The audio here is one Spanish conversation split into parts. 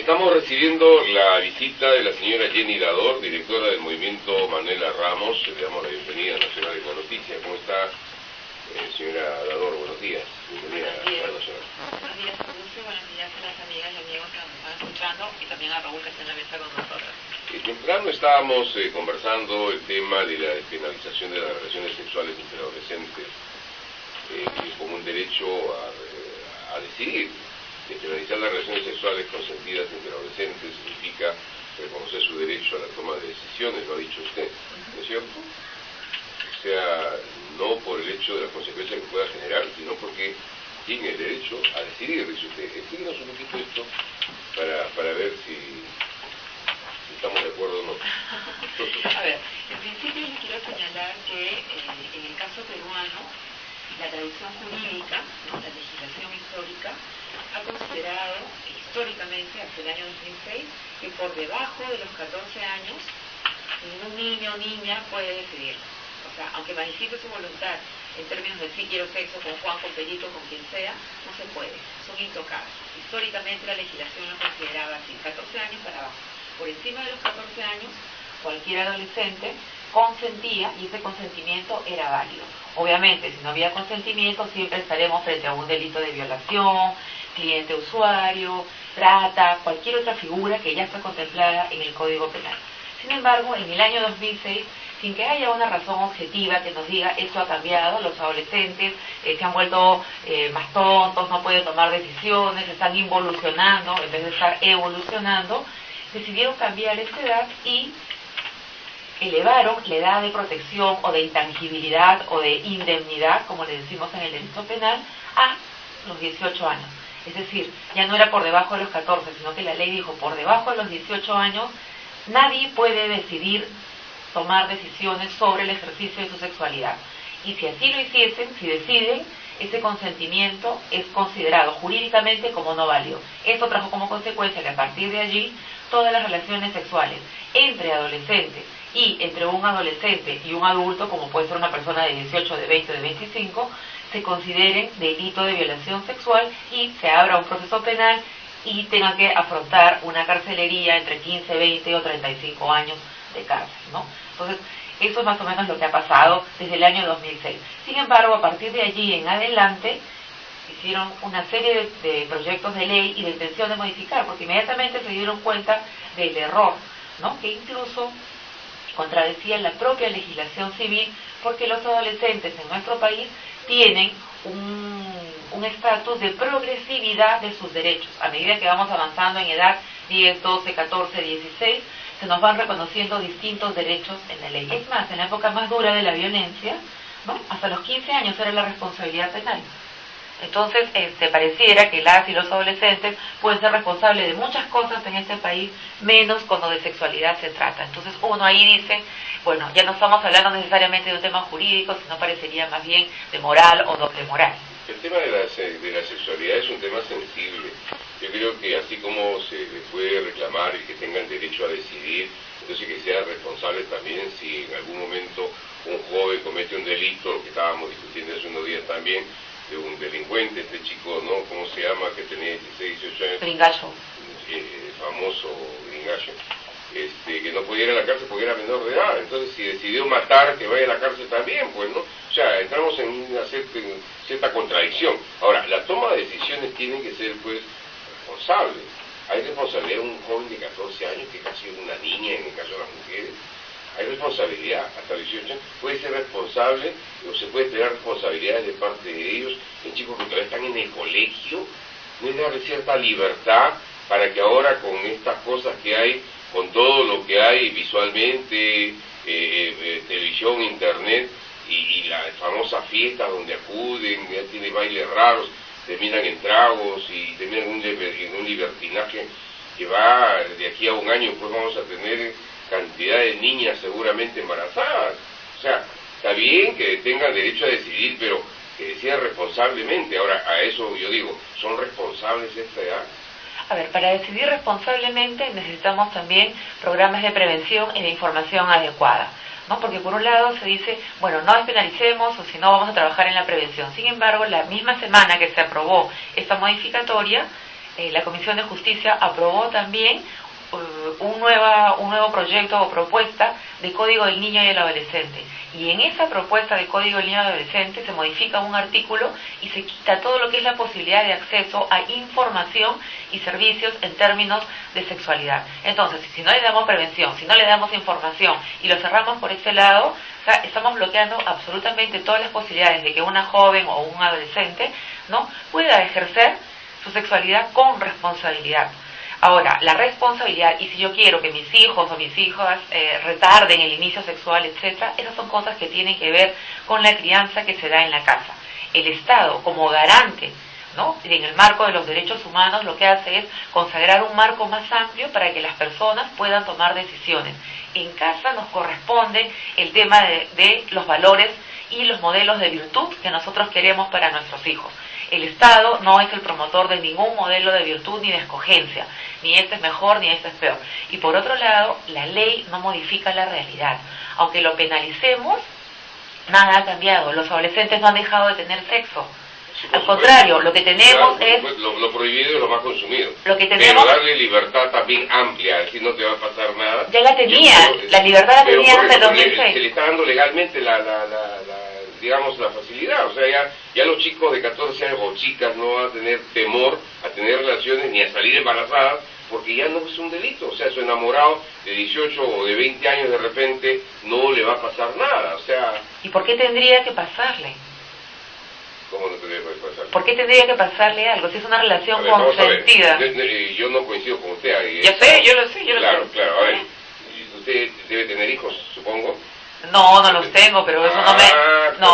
Estamos recibiendo la visita de la señora Jenny Dador, directora del movimiento Manuela Ramos. Le damos la bienvenida a Nacional de Noticias. ¿Cómo está, señora Dador? Buenos días. Bienvenida a la Nacional. Buenos días, Lucio. Buenos días a las amigas y amigos que nos están escuchando y también a Raúl, que está en la mesa con nosotros. Temprano estábamos conversando el tema de la despenalización de las relaciones sexuales entre adolescentes como un derecho a decidir. Despenalizar las relaciones sexuales consentidas entre adolescentes significa reconocer su derecho a la toma de decisiones, lo ha dicho usted, ¿no es cierto? O sea, no por el hecho de las consecuencias que pueda generar, sino porque tiene el derecho a decidir, dice usted. Explíquenos un poquito esto para ver si estamos de acuerdo o no. A ver, en principio les quiero señalar que en el caso peruano, la tradición jurídica, ¿no?, la legislación histórica, ha considerado históricamente, hasta el año 2006, que por debajo de los 14 años, ningún niño o niña puede decidir. O sea, aunque manifieste su voluntad en términos de sí quiero sexo con Juan, con Perito, con quien sea, no se puede, son intocables. Históricamente la legislación lo consideraba así, 14 años para abajo. Por encima de los 14 años, cualquier adolescente consentía y ese consentimiento era válido. Obviamente, si no había consentimiento, siempre estaremos frente a un delito de violación, cliente usuario, trata, cualquier otra figura que ya está contemplada en el Código Penal. Sin embargo, en el año 2006, sin que haya una razón objetiva que nos diga esto ha cambiado, los adolescentes se han vuelto más tontos, no pueden tomar decisiones, están involucionando en vez de estar evolucionando, decidieron cambiar esta edad y elevaron la edad de protección o de intangibilidad o de indemnidad, como le decimos en el derecho penal, a los 18 años. Es decir, ya no era por debajo de los 14, sino que la ley dijo por debajo de los 18 años nadie puede decidir, tomar decisiones sobre el ejercicio de su sexualidad. Y si así lo hiciesen, si deciden, ese consentimiento es considerado jurídicamente como no válido. Esto trajo como consecuencia que a partir de allí todas las relaciones sexuales entre adolescentes y entre un adolescente y un adulto, como puede ser una persona de 18, de 20, de 25, se consideren delito de violación sexual y se abra un proceso penal y tengan que afrontar una carcelería entre 15, 20 o 35 años de cárcel, ¿no? Entonces, eso es más o menos lo que ha pasado desde el año 2006. Sin embargo, a partir de allí en adelante, hicieron una serie de proyectos de ley y de intención de modificar, porque inmediatamente se dieron cuenta del error, ¿no?, que incluso contradecía la propia legislación civil, porque los adolescentes en nuestro país tienen un estatus de progresividad de sus derechos. A medida que vamos avanzando en edad 10, 12, 14, 16, se nos van reconociendo distintos derechos en la ley. Es más, en la época más dura de la violencia, ¿no?, hasta los 15 años era la responsabilidad penal. Entonces, pareciera que las y los adolescentes pueden ser responsables de muchas cosas en este país, menos cuando de sexualidad se trata. Entonces, uno ahí dice, bueno, ya no estamos hablando necesariamente de un tema jurídico, sino parecería más bien de moral o doble moral. El tema de la sexualidad es un tema sensible. Yo creo que así como se les puede reclamar y que tengan derecho a decidir, entonces que sean responsables también si en algún momento un joven comete un delito, lo que estábamos discutiendo hace unos días también, de un delincuente, este chico, ¿no?, ¿cómo se llama?, que tenía 16, 18 años. Gringallo. Famoso Gringallo. Que no podía ir a la cárcel porque era menor de edad. Entonces, si decidió matar, que vaya a la cárcel también, pues, ¿no? O sea, entramos en una cierta contradicción. Ahora, la toma de decisiones tiene que ser, pues, responsable. Hay responsabilidad de un joven de 14 años, que casi es una niña en el caso de las mujeres. Hay responsabilidad hasta 18 años, puede ser responsable o se puede esperar responsabilidades de parte de ellos en chicos que todavía están en el colegio. No es darle cierta libertad para que ahora con estas cosas que hay, con todo lo que hay visualmente, televisión, internet y las famosas fiestas donde acuden, ya tiene bailes raros, terminan en tragos y terminan en un libertinaje que va de aquí a un año, pues vamos a tener cantidad de niñas seguramente embarazadas. O sea, está bien que tengan derecho a decidir, pero que decidan responsablemente. Ahora, a eso yo digo, ¿son responsables de esta edad? A ver, para decidir responsablemente necesitamos también programas de prevención y de información adecuada, ¿no? Porque por un lado se dice, bueno, no despenalicemos o si no vamos a trabajar en la prevención. Sin embargo, la misma semana que se aprobó esta modificatoria, la Comisión de Justicia aprobó también un nuevo proyecto o propuesta de Código del Niño y el Adolescente. Y en esa propuesta de Código del Niño y Adolescente se modifica un artículo y se quita todo lo que es la posibilidad de acceso a información y servicios en términos de sexualidad. Entonces, si no le damos prevención, si no le damos información y lo cerramos por ese lado, o sea, estamos bloqueando absolutamente todas las posibilidades de que una joven o un adolescente, ¿no?, pueda ejercer su sexualidad con responsabilidad. Ahora, la responsabilidad, y si yo quiero que mis hijos o mis hijas retarden el inicio sexual, etcétera, esas son cosas que tienen que ver con la crianza que se da en la casa. El Estado, como garante, ¿no?, en el marco de los derechos humanos, lo que hace es consagrar un marco más amplio para que las personas puedan tomar decisiones. En casa nos corresponde el tema de los valores y los modelos de virtud que nosotros queremos para nuestros hijos. El Estado no es el promotor de ningún modelo de virtud ni de escogencia, ni este es mejor ni este es peor. Y por otro lado, la ley no modifica la realidad. Aunque lo penalicemos, nada ha cambiado. Los adolescentes no han dejado de tener sexo. Al contrario, lo que tenemos es... Lo prohibido es lo más consumido. Lo que tenemos... Pero darle libertad también amplia, así no te va a pasar nada. Ya la tenía, la libertad la tenía hasta el 2006. Se le está dando legalmente digamos, la facilidad. O sea, ya los chicos de 14 años o chicas no van a tener temor a tener relaciones ni a salir embarazadas, porque ya no es un delito. O sea, su enamorado de 18 o de 20 años de repente no le va a pasar nada. O sea... ¿Y por qué tendría que pasarle? ¿Cómo no tendría que pasarle? ¿Por qué tendría que pasarle algo? Si es una relación consentida. Yo no coincido con usted. Yo sé, yo lo sé. Claro, a ver. Usted debe tener hijos, supongo. No los tengo, pero eso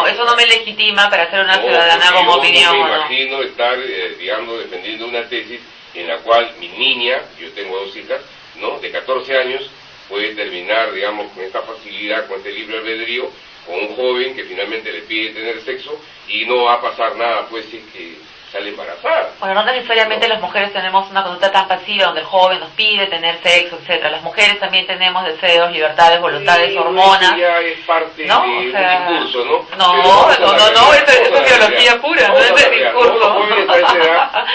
eso no me legitima para ser una ciudadana como opinión. Yo me imagino estar, digamos, defendiendo una tesis en la cual mi niña, yo tengo 2 hijas, ¿no?, de 14 años, puede terminar, digamos, con esta facilidad, con este libre albedrío, con un joven que finalmente le pide tener sexo y no va a pasar nada, pues, si es que sale embarazada. Bueno, no necesariamente las mujeres tenemos una conducta tan pasiva donde el joven nos pide tener sexo, etcétera. Las mujeres también tenemos deseos, libertades, voluntades, hormonas. Ya es parte de un discurso, ¿no? No, eso es biología pura, no es el discurso.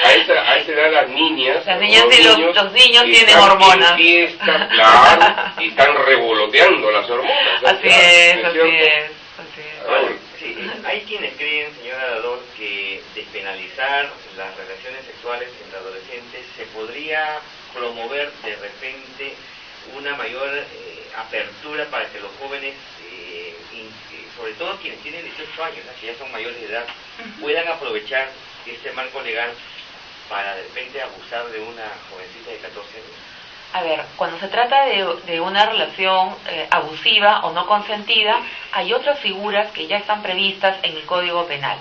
A esa edad las niñas y los niños tienen hormonas. En fiesta, claro, y están revoloteando las hormonas. Así es. Sí, hay quienes creen, señora Dador, que despenalizar las relaciones sexuales entre adolescentes se podría promover de repente una mayor apertura para que los jóvenes, sobre todo quienes tienen 18 años, que ya son mayores de edad, puedan aprovechar este marco legal para de repente abusar de una jovencita de 14 años. A ver, cuando se trata de una relación abusiva o no consentida, hay otras figuras que ya están previstas en el Código Penal,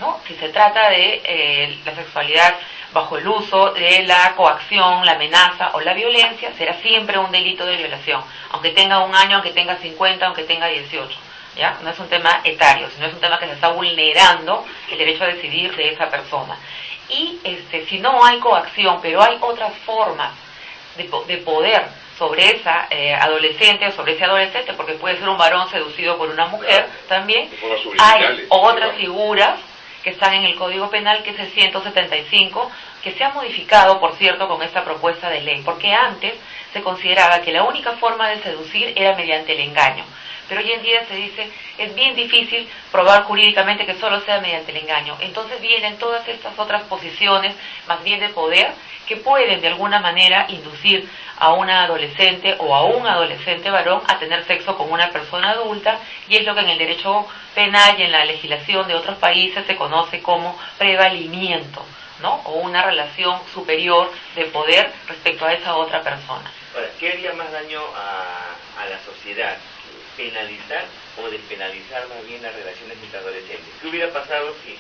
¿no? Si se trata de la sexualidad bajo el uso de la coacción, la amenaza o la violencia, será siempre un delito de violación, aunque tenga 1 año, aunque tenga 50, aunque tenga 18. ¿Ya? No es un tema etario, sino es un tema que se está vulnerando el derecho a decidir de esa persona. Y si no hay coacción, pero hay otras formas de poder sobre esa adolescente o sobre ese adolescente, porque puede ser un varón seducido por una mujer, también hay otras figuras que están en el Código Penal, que es el 175, que se ha modificado, por cierto, con esta propuesta de ley, porque antes se consideraba que la única forma de seducir era mediante el engaño. Pero hoy en día se dice, es bien difícil probar jurídicamente que solo sea mediante el engaño. Entonces vienen todas estas otras posiciones, más bien de poder, que pueden de alguna manera inducir a una adolescente o a un adolescente varón a tener sexo con una persona adulta, y es lo que en el derecho penal y en la legislación de otros países se conoce como prevalimiento, ¿no? O una relación superior de poder respecto a esa otra persona. Ahora, ¿qué haría más daño a la sociedad? ¿Penalizar o despenalizar más bien las relaciones entre adolescentes? ¿Qué hubiera pasado si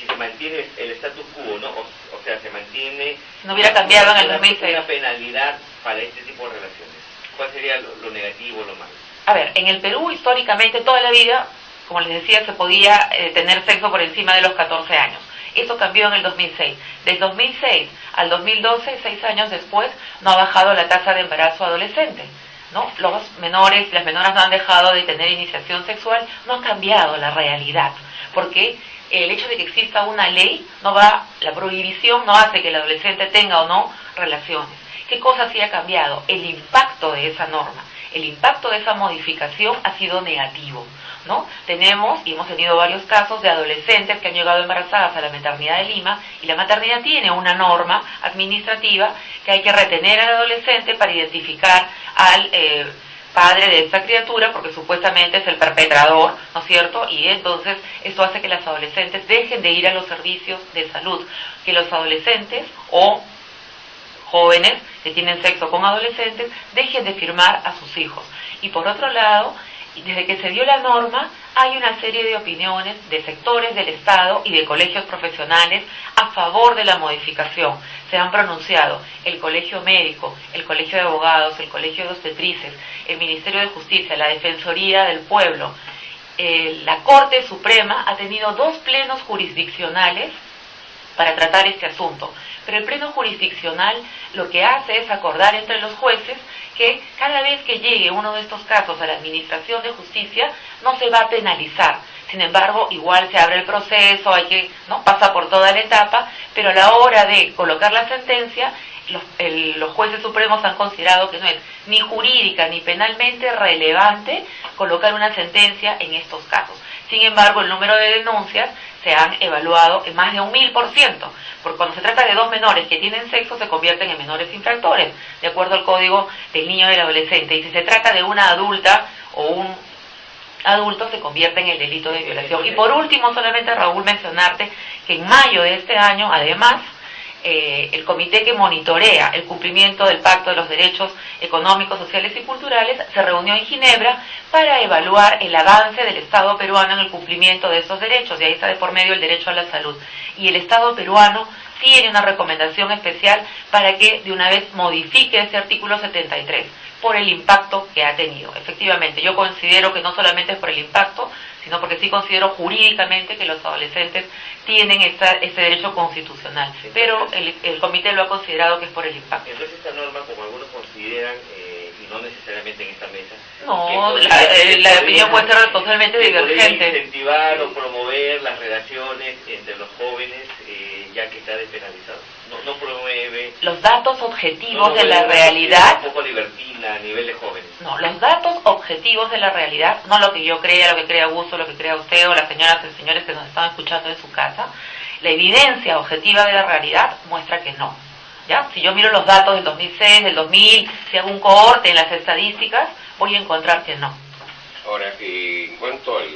se mantiene el status quo, ¿no? O sea, se mantiene... No hubiera cambiado en el 2006. Una penalidad para este tipo de relaciones. ¿Cuál sería lo negativo o lo malo? A ver, en el Perú históricamente toda la vida, como les decía, se podía tener sexo por encima de los 14 años. Eso cambió en el 2006. Del 2006 al 2012, 6 años después, no ha bajado la tasa de embarazo adolescente, ¿no? Los menores, las menoras no han dejado de tener iniciación sexual, no ha cambiado la realidad, porque el hecho de que exista una ley, la prohibición no hace que el adolescente tenga o no relaciones. ¿Qué cosa sí ha cambiado? El impacto de esa norma. El impacto de esa modificación ha sido negativo, ¿no? Tenemos y hemos tenido varios casos de adolescentes que han llegado embarazadas a la maternidad de Lima, y la maternidad tiene una norma administrativa que hay que retener al adolescente para identificar al padre de esta criatura, porque supuestamente es el perpetrador, ¿no es cierto? Y entonces esto hace que las adolescentes dejen de ir a los servicios de salud, que los adolescentes o jóvenes que tienen sexo con adolescentes dejen de firmar a sus hijos. Y por otro lado, desde que se dio la norma, hay una serie de opiniones de sectores del Estado y de colegios profesionales a favor de la modificación. Se han pronunciado el Colegio Médico, el Colegio de Abogados, el Colegio de Obstetrices, el Ministerio de Justicia, la Defensoría del Pueblo. La Corte Suprema ha tenido 2 plenos jurisdiccionales para tratar este asunto. Pero el pleno jurisdiccional lo que hace es acordar entre los jueces que cada vez que llegue uno de estos casos a la Administración de Justicia no se va a penalizar. Sin embargo, igual se abre el proceso, pasa por toda la etapa, pero a la hora de colocar la sentencia, los jueces supremos han considerado que no es ni jurídica ni penalmente relevante colocar una sentencia en estos casos. Sin embargo, el número de denuncias se han evaluado en más de 1000%, porque cuando se trata de 2 menores que tienen sexo se convierten en menores infractores, de acuerdo al Código del Niño y del Adolescente, y si se trata de una adulta o un adulto se convierte en el delito de violación. Y por último, solamente, Raúl, mencionarte que en mayo de este año, además, el comité que monitorea el cumplimiento del Pacto de los Derechos Económicos, Sociales y Culturales se reunió en Ginebra para evaluar el avance del Estado peruano en el cumplimiento de estos derechos, y ahí está de por medio el derecho a la salud. Y el Estado peruano tiene una recomendación especial para que de una vez modifique ese artículo 73 por el impacto que ha tenido. Efectivamente, yo considero que no solamente es por el impacto, sino porque sí considero jurídicamente que los adolescentes tienen ese derecho constitucional, pero el comité lo ha considerado que es por el impacto. Entonces esta norma, como algunos consideran, y no necesariamente en esta mesa, no, la opinión puede ser totalmente divergente. Incentivar o promover las relaciones entre los jóvenes, ya que está despenalizado. No promueve... Los datos objetivos de la realidad... Un poco libertina a nivel de jóvenes. No, los datos objetivos de la realidad, no lo que yo crea, lo que crea Augusto, lo que crea usted o las señoras y señores que nos están escuchando en su casa, la evidencia objetiva de la realidad muestra que no. ¿Ya? Si yo miro los datos del 2006, del 2000, si hago un cohorte en las estadísticas, voy a encontrar que no. Ahora, en cuanto al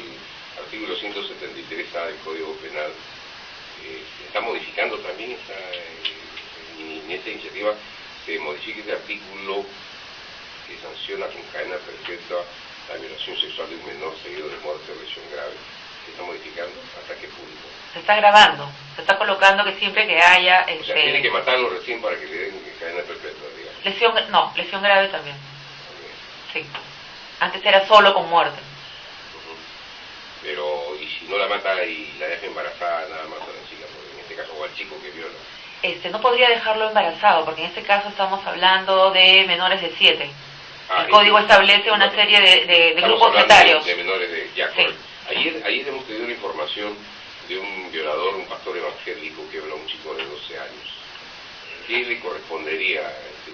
artículo 173A del Código Penal, está modificando también en esta iniciativa se modifica este artículo que sanciona con cadena perpetua la violación sexual de un menor seguido de muerte o lesión grave. ¿Se está modificando? ¿Hasta qué punto? Se está grabando, se está colocando que siempre que haya... O sea, tiene que matarlo recién para que le den cadena perpetua, digamos. Lesión grave también. Sí. Antes era solo con muerte. Pero, ¿y si no la mata y la deja embarazada, nada más a la chica, en este caso, o al chico que viola? No podría dejarlo embarazado, porque en este caso estamos hablando de menores de 7. El código establece una serie de grupos etarios. De menores de... Ya, sí. Ayer hemos tenido una información de un violador, un pastor evangélico que violó a un chico de 12 años. ¿Qué le correspondería a este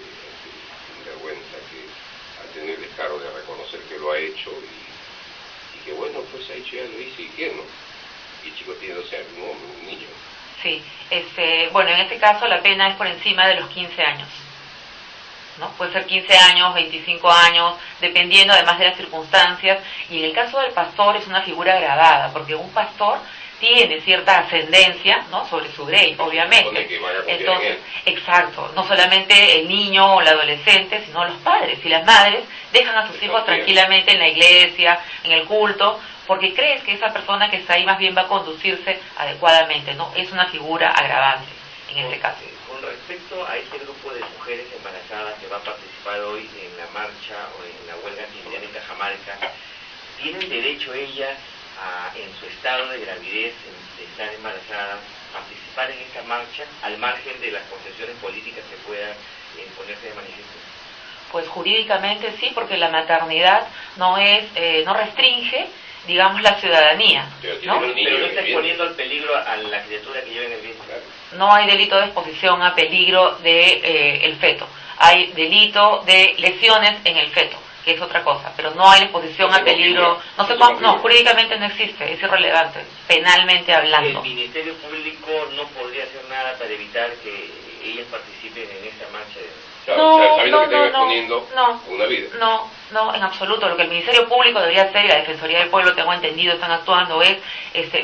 sinvergüenza que al tener el descaro de reconocer que lo ha hecho y que bueno, pues ha hecho, ya lo hice y qué, ¿no? Y el chico tiene 12 años, un niño. Sí, bueno, en este caso la pena es por encima de los 15 años, ¿no? Puede ser 15 años, 25 años, dependiendo además de las circunstancias, y en el caso del pastor es una figura agravada, porque un pastor tiene cierta ascendencia, ¿no?, sobre su grey, obviamente. Entonces, exacto, no solamente el niño o el adolescente, sino los padres y las madres dejan a sus hijos tranquilamente en la iglesia, en el culto, porque crees que esa persona que está ahí más bien va a conducirse adecuadamente, ¿no? Es una figura agravante en este caso. Con respecto a este grupo de mujeres embarazadas que va a participar hoy en la marcha o en la huelga cristiana en Cajamarca, ¿tienen derecho ellas en su estado de gravidez, de estar embarazadas, participar en esta marcha al margen de las concesiones políticas que puedan ponerse de manifiesto? Pues jurídicamente sí, porque la maternidad no restringe digamos, la ciudadanía, ¿no? Pero no está exponiendo al peligro a la criatura que lleva en el vientre. No hay delito de exposición a peligro de el feto. Hay delito de lesiones en el feto, que es otra cosa, pero no hay exposición a peligro. No, jurídicamente no existe, es irrelevante, penalmente hablando. El Ministerio Público no podría hacer nada para evitar que ellas participen en esa marcha. Sabiendo que están exponiendo una vida. No, en absoluto. Lo que el Ministerio Público debería hacer, y la Defensoría del Pueblo, tengo entendido, están actuando, es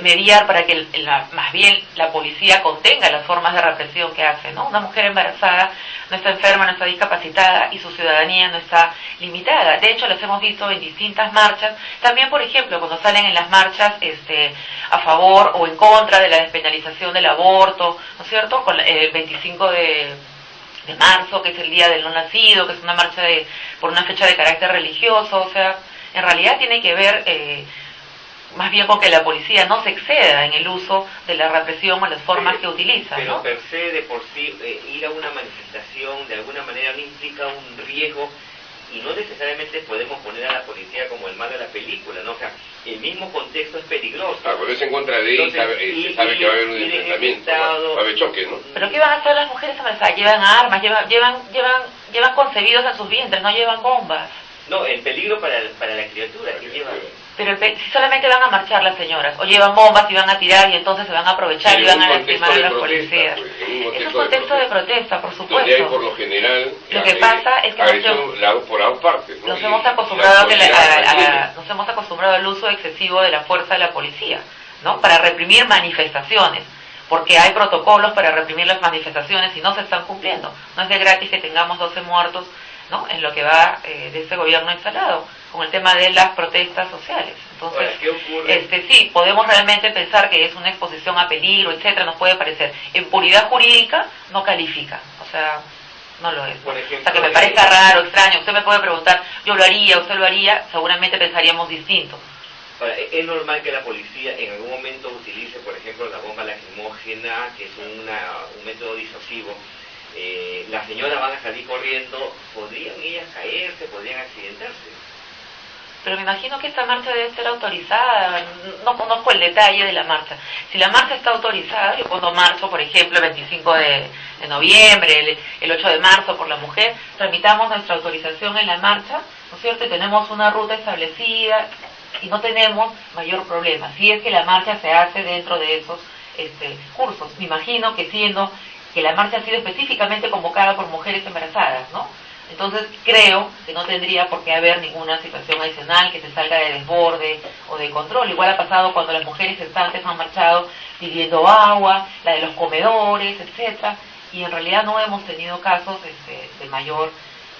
mediar para que más bien la policía contenga las formas de represión que hace, ¿no? Una mujer embarazada no está enferma, no está discapacitada y su ciudadanía no está limitada. De hecho, los hemos visto en distintas marchas. También, por ejemplo, cuando salen en las marchas a favor o en contra de la despenalización del aborto, ¿no es cierto? Con el 25 de marzo, que es el Día del No Nacido, que es una marcha por una fecha de carácter religioso. O sea, en realidad tiene que ver más bien con que la policía no se exceda en el uso de la represión o las formas que utiliza, pero ¿no? Per se, de por sí, ir a una manifestación de alguna manera no implica un riesgo, y no necesariamente podemos poner a la policía como el malo de la película, ¿no? O sea, el mismo contexto es peligroso. Pero es en contra de él, se sabe que va a haber un enfrentamiento, va a haber choque, ¿no? ¿Pero qué van a hacer las mujeres embarazadas? Llevan armas, llevan concebidos en sus vientres, no llevan bombas. No, el peligro para la criatura que lleva. Pero si solamente van a marchar las señoras, o llevan bombas y van a tirar y entonces se van a aprovechar y van a lastimar a los policías. Es un contexto de protesta, por supuesto. Donde hay por lo general lo que pasa es que por ambas partes, ¿no? Nos hemos acostumbrado al uso excesivo de la fuerza de la policía, ¿no? Para reprimir manifestaciones, porque hay protocolos para reprimir las manifestaciones y no se están cumpliendo. No es de gratis que tengamos 12 muertos, ¿no? En lo que va de este gobierno instalado, con el tema de las protestas sociales. Entonces, ¿qué ocurre? Sí, podemos realmente pensar que es una exposición a peligro, etcétera, nos puede parecer. En puridad jurídica no califica, o sea, no lo es. Por ejemplo, o sea, que me parezca raro, extraño, usted me puede preguntar, yo lo haría, usted lo haría, seguramente pensaríamos distinto. Ahora, es normal que la policía en algún momento utilice, por ejemplo, la bomba lacrimógena, que es un método disuasivo. Las señoras van a salir corriendo, podrían ellas caerse, podrían accidentarse. Pero me imagino que esta marcha debe ser autorizada, no conozco el detalle de la marcha. Si la marcha está autorizada, yo cuando marcho, por ejemplo, el 25 de noviembre, el 8 de marzo por la mujer, tramitamos nuestra autorización en la marcha, ¿no es cierto? Y tenemos una ruta establecida y no tenemos mayor problema. Si es que la marcha se hace dentro de esos cursos. Me imagino que siendo que la marcha ha sido específicamente convocada por mujeres embarazadas, ¿no? Entonces creo que no tendría por qué haber ninguna situación adicional que se salga de desborde o de control. Igual ha pasado cuando las mujeres gestantes han marchado pidiendo agua, la de los comedores, etcétera, y en realidad no hemos tenido casos de mayor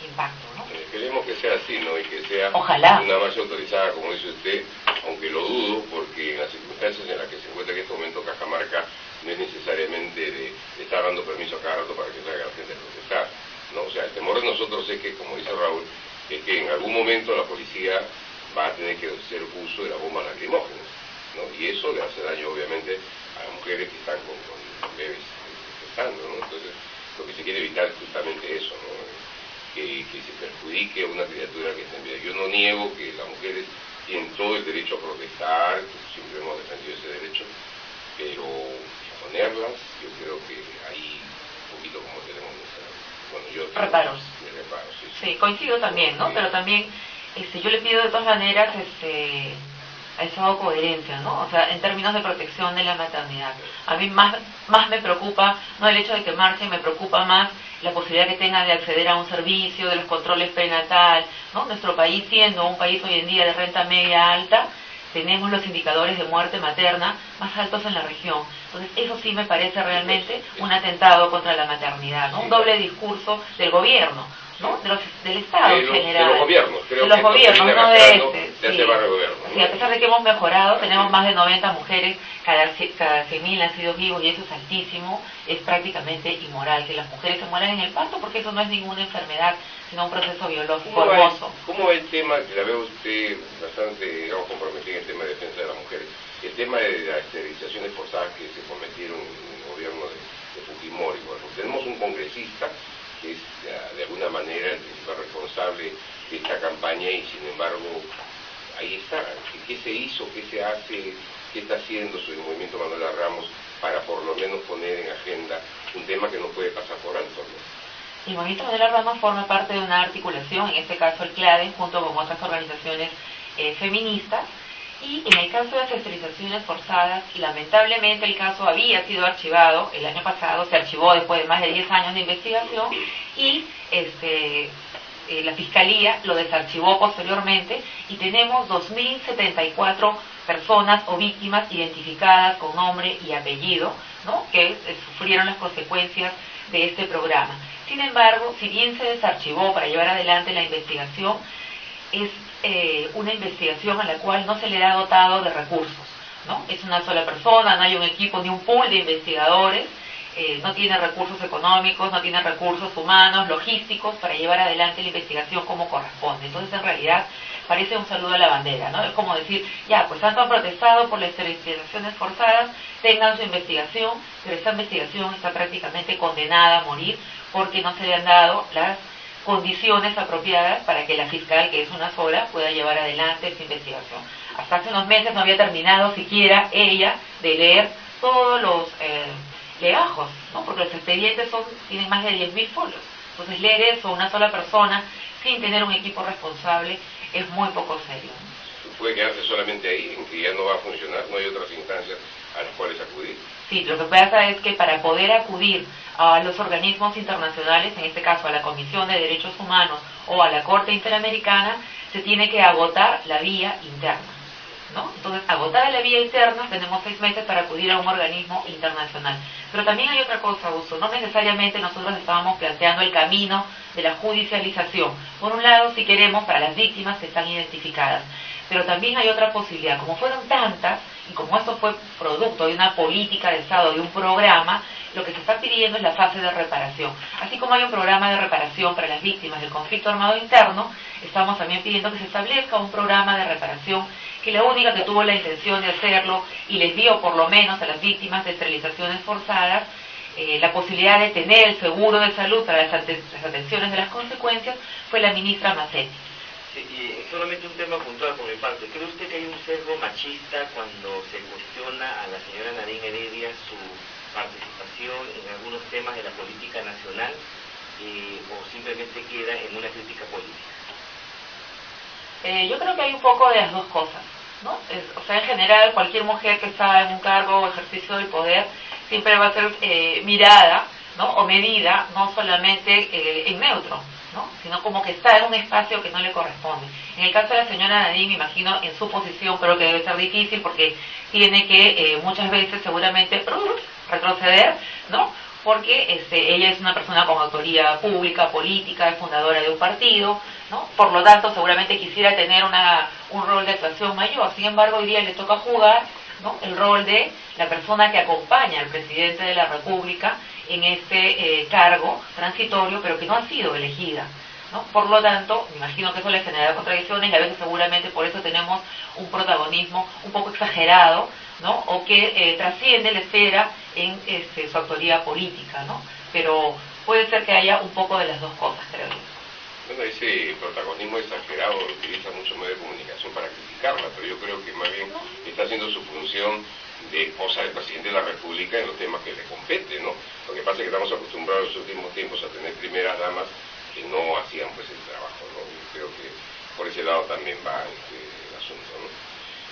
impacto, ¿no? Esperemos que sea así, ¿no? Y que sea Ojalá. Una marcha autorizada, como dice usted, aunque lo dudo, porque en las circunstancias en las que se encuentra en este momento Cajamarca no es necesariamente de estar dando permiso a cada rato para que salga la gente a protestar, ¿no? O sea, el temor de nosotros es que, como dice Raúl, es que en algún momento la policía va a tener que hacer uso de las bombas lacrimógenas, ¿no? Y eso le hace daño, obviamente, a las mujeres que están con bebés gestando, ¿no? Entonces, lo que se quiere evitar es justamente eso, ¿no? Que se perjudique a una criatura que está en vida. Yo no niego que las mujeres tienen todo el derecho a protestar, siempre hemos defendido ese derecho, pero ponerlas, yo creo que ahí un poquito como tenemos reparos. Sí, coincido también, ¿no? Sí. Pero también yo le pido de todas maneras a Estado coherencia, ¿no? O sea, en términos de protección de la maternidad. A mí más me preocupa, no el hecho de que marchen, me preocupa más la posibilidad que tengan de acceder a un servicio, de los controles prenatal, ¿no? Nuestro país, siendo un país hoy en día de renta media alta, tenemos los indicadores de muerte materna más altos en la región. Entonces, eso sí me parece realmente un atentado contra la maternidad, ¿no? Un doble discurso del gobierno, ¿no? Del Estado en general. De los gobiernos, creo de los gobiernos, no de sí. Gobierno, ¿no? Sí, a pesar de que hemos mejorado, tenemos más de 90 mujeres cada 100.000 nacidos vivos, y eso es altísimo. Es prácticamente inmoral que las mujeres se mueran en el parto, porque eso no es ninguna enfermedad, sino un proceso biológico hermoso. ¿Cómo va el tema, que la veo usted bastante, digamos, comprometida en el tema de defensa de las mujeres, el tema de las esterilizaciones forzadas que se cometieron en el gobierno de Fujimori? Bueno, tenemos un congresista que es de alguna manera el principal responsable de esta campaña, y sin embargo ahí está. ¿Qué se hizo? ¿Qué se hace? ¿Qué está haciendo el movimiento Manuela Ramos para por lo menos poner en agenda un tema que no puede pasar por alto, ¿no? El movimiento Manuela Ramos forma parte de una articulación, en este caso el CLADE, junto con otras organizaciones feministas, y en el caso de las esterilizaciones forzadas, lamentablemente el caso había sido archivado el año pasado, se archivó después de más de 10 años de investigación, y la Fiscalía lo desarchivó posteriormente, y tenemos 2.074 personas o víctimas identificadas con nombre y apellido, ¿no?, que sufrieron las consecuencias de este programa. Sin embargo, si bien se desarchivó para llevar adelante la investigación, es una investigación a la cual no se le ha dotado de recursos, ¿no? Es una sola persona, no hay un equipo ni un pool de investigadores, no tiene recursos económicos, no tiene recursos humanos, logísticos para llevar adelante la investigación como corresponde. Entonces, en realidad, parece un saludo a la bandera, ¿no? Es como decir, ya, pues tanto han protestado por las esterilizaciones forzadas, tengan su investigación, pero esta investigación está prácticamente condenada a morir porque no se le han dado las condiciones apropiadas para que la fiscal, que es una sola, pueda llevar adelante esta investigación. Hasta hace unos meses no había terminado siquiera ella de leer todos los legajos, ¿no?, porque los expedientes tienen más de 10.000 folios. Entonces, leer eso una sola persona sin tener un equipo responsable es muy poco serio. Puede quedarse solamente ahí, en que ya no va a funcionar, no hay otras instancias a las cuales acudir. Sí, lo que pasa es que para poder acudir a los organismos internacionales, en este caso a la Comisión de Derechos Humanos o a la Corte Interamericana, se tiene que agotar la vía interna, ¿no? Entonces, agotada la vía interna, tenemos 6 meses para acudir a un organismo internacional. Pero también hay otra cosa, Augusto, no necesariamente nosotros estábamos planteando el camino de la judicialización. Por un lado, si queremos, para las víctimas que están identificadas, pero también hay otra posibilidad. Como fueron tantas, y como esto fue producto de una política de Estado, de un programa, lo que se está pidiendo es la fase de reparación. Así como hay un programa de reparación para las víctimas del conflicto armado interno, estamos también pidiendo que se establezca un programa de reparación que la única que tuvo la intención de hacerlo y les dio por lo menos a las víctimas de esterilizaciones forzadas la posibilidad de tener el seguro de salud para las atenciones de las consecuencias fue la ministra Massetti. Sí, y solamente un tema puntual por mi parte. ¿Cree usted que hay un sesgo machista cuando se cuestiona a la señora Nadine Heredia su participación en algunos temas de la política nacional o simplemente queda en una crítica política? Yo creo que hay un poco de las dos cosas, ¿no? O sea, en general, cualquier mujer que está en un cargo o ejercicio del poder siempre va a ser mirada, ¿no?, o medida, no solamente en neutro, ¿no?, sino como que está en un espacio que no le corresponde. En el caso de la señora Nadine, me imagino en su posición, creo que debe ser difícil porque tiene que muchas veces seguramente retroceder, ¿no?, porque ella es una persona con autoría pública, política, es fundadora de un partido, ¿no? Por lo tanto, seguramente quisiera tener un rol de actuación mayor. Sin embargo, hoy día le toca jugar, ¿no?, el rol de la persona que acompaña al presidente de la República en este cargo transitorio, pero que no ha sido elegida, ¿no? Por lo tanto, me imagino que eso le genera contradicciones y a veces seguramente por eso tenemos un protagonismo un poco exagerado, ¿no?, o que trasciende la esfera en su autoría política, ¿no? Pero puede ser que haya un poco de las dos cosas, creo yo. Bueno, ese protagonismo exagerado lo utiliza mucho medio de comunicación para criticarla, pero yo creo que más bien está haciendo su función de esposa del presidente de la República en los temas que le competen, ¿no? Lo que pasa es que estamos acostumbrados en los últimos tiempos a tener primeras damas que no hacían pues el trabajo, ¿no? Yo creo que por ese lado también va el asunto, ¿no?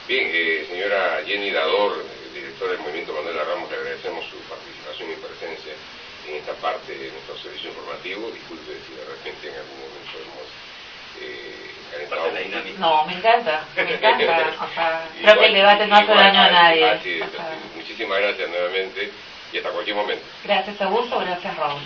Bien, señora Jenny Dador, directora del Movimiento Manuela Ramos, le agradecemos su participación y presencia en esta parte de nuestro servicio informativo. Disculpe si de repente en algún momento hemos calentado la dinámica. No, me encanta, o sea, creo que el debate no hace daño a nadie. Así es, muchísimas gracias nuevamente y hasta cualquier momento. Gracias, Augusto, gracias, Raúl.